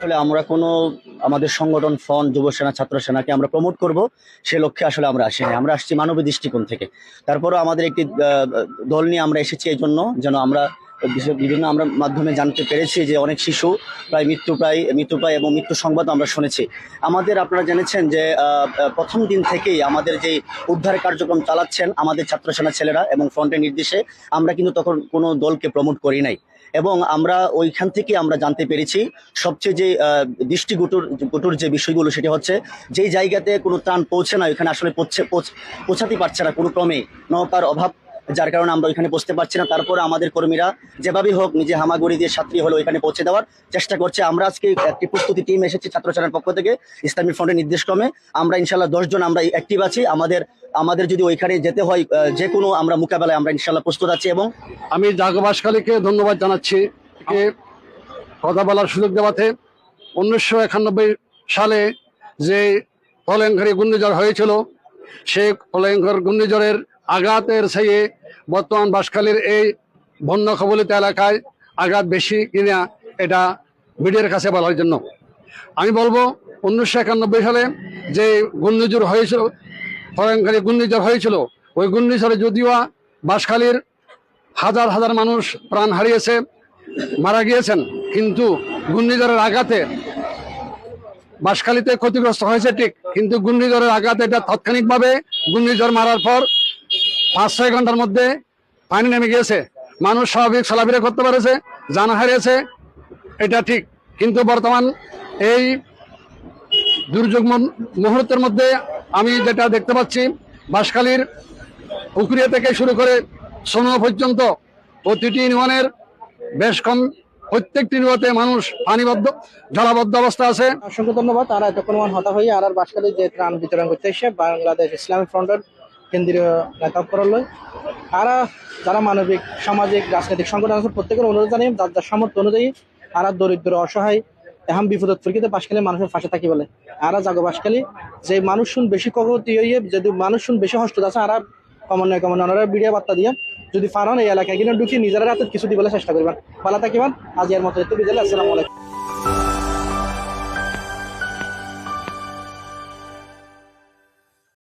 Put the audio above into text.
আসলে আমরা কোনো আমাদের সংগঠন ফ্রন্ট যুব সেনা ছাত্র সেনাকে আমরা প্রমোট করব সে লক্ষ্যে আসলে আমরা আসিনি। আমরা আসছি মানবিক দৃষ্টিকোণ থেকে। তারপরও আমাদের একটি দল নিয়ে আমরা এসেছি এই জন্য যেন আমরা বিভিন্ন আমরা মাধ্যমে জানতে পেরেছি যে অনেক শিশু মৃত্যু প্রায় এবং মৃত্যু সংবাদ আমরা শুনেছি। আমাদের আপনারা জেনেছেন যে প্রথম দিন থেকেই আমাদের যে উদ্ধার কার্যক্রম চালাচ্ছেন আমাদের ছাত্র সেনা ছেলেরা এবং ফ্রন্টের নির্দেশে আমরা কিন্তু তখন কোনো দলকে প্রমোট করি নাই। এবং আমরা ওইখান থেকে আমরা জানতে পেরেছি সবচেয়ে যে দৃষ্টিকটুর যে বিষয়গুলো সেটা হচ্ছে যেই জায়গাতে কোনো ত্রাণ পৌঁছে না ওইখানে আসলে পৌঁছাতে পারছে না কোনো ক্রমে, নৌকার অভাব, যার কারণে আমরা ওইখানে পৌঁছতে পারছি না। তারপরে আমাদের কর্মীরা যেভাবেই হোক নিজে হামাগুড়ি দিয়ে সাথী হলে ওইখানে পৌঁছে দেওয়ার চেষ্টা করছে। আমরা আজকে একটি প্রস্তুতি টিম এসেছি ছাত্র সেনার পক্ষ থেকে ইসলামী ফ্রন্টের নির্দেশক্রমে। আমরা ইনশাল্লাহ 10 জন আমরা অ্যাক্টিভ আছি। আমাদের যদি ওইখানে যেতে হয় যে কোনো আমরা মোকাবেলায় আমরা ইনশাল্লাহ প্রস্তুত আছি। এবং আমি জাগবাসকালীকে ধন্যবাদ জানাচ্ছি কথা বলার সুযোগ দেওয়াতে। 1991 সালে যে প্রলয়ঙ্করী ঘূর্ণিঝড় হয়েছিল সেই প্রলয়ঙ্কর ঘূর্ণিঝড়ের আঘাতের চেয়ে বর্তমান বাঁশখালীর এই বন্যা কবলিত এলাকায় আঘাত বেশি কিনা এটা মিডিয়ার কাছে বলার জন্য আমি বলবো 1991 সালে যে ঘূর্ণিঝড় হয়েছিল, প্রলয়ঙ্করী ঘূর্ণিঝড় হয়েছিল, ওই ঘূর্ণিঝড়ে যদিও বাঁশখালীর হাজার হাজার মানুষ প্রাণ হারিয়েছে, মারা গিয়েছেন, কিন্তু ঘূর্ণিঝড়ের আঘাতে বাঁশখালীতে ক্ষতিগ্রস্ত হয়েছে ঠিক, কিন্তু ঘূর্ণিঝড়ের আঘাতে এটা তাৎক্ষণিকভাবে ঘূর্ণিঝড় মারার পর 5-6 ঘন্টার মধ্যে পানি নেমে গিয়েছে, মানুষ স্বাভাবিক চলাফেরা করতে পেরেছে, জান হারিয়েছে, এটা ঠিক। কিন্তু বর্তমান এই দুর্যোগ মুহূর্তের মধ্যে আমি যেটা দেখতে পাচ্ছি বাঁশখালীর পুকুরিয়া থেকে শুরু করে সোনো পর্যন্ত প্রতিটি ইউনিয়নের বেশ কম প্রত্যেকটি ইউনিয়নে মানুষ পানিবদ্ধ জলাবদ্ধ অবস্থা আছে। অসংখ্য ধন্যবাদ। তারা এতক্ষণ হতা হয়ে আর বাঁশখালী যে ত্রাণ বিতরণ করতে এসে বাংলাদেশ ইসলামী ফ্রন্টের কেন্দ্রীয় নেতৃত্বরণ তারা যারা মানবিক সামাজিক রাজনৈতিক সংগঠন আছে প্রত্যেকের অনুরোধ জানিয়ে যার যার সামর্থ্য অনুযায়ী আর দরিদ্র অসহায় এখন বিপদত ফুরকিতে বাঁশখালী মানুষের পাশে থাকি বলে আর জাগো বাঁশখালী যে মানুষ শুন বেশি কগতি হইয়ে যদি মানুষ শুন বেশি হস্ত আছে আর কমন ওনারা ভিডিও বার্তা দিয়ে যদি পারেন এই এলাকায় কিনে ঢুকিয়ে নিজেরা রাতে কিছু দিবলে চেষ্টা করবেন। ভালো থাকিবেন। আজ এর মতো একটু বিদায়। আসসালামু আলাইকুম।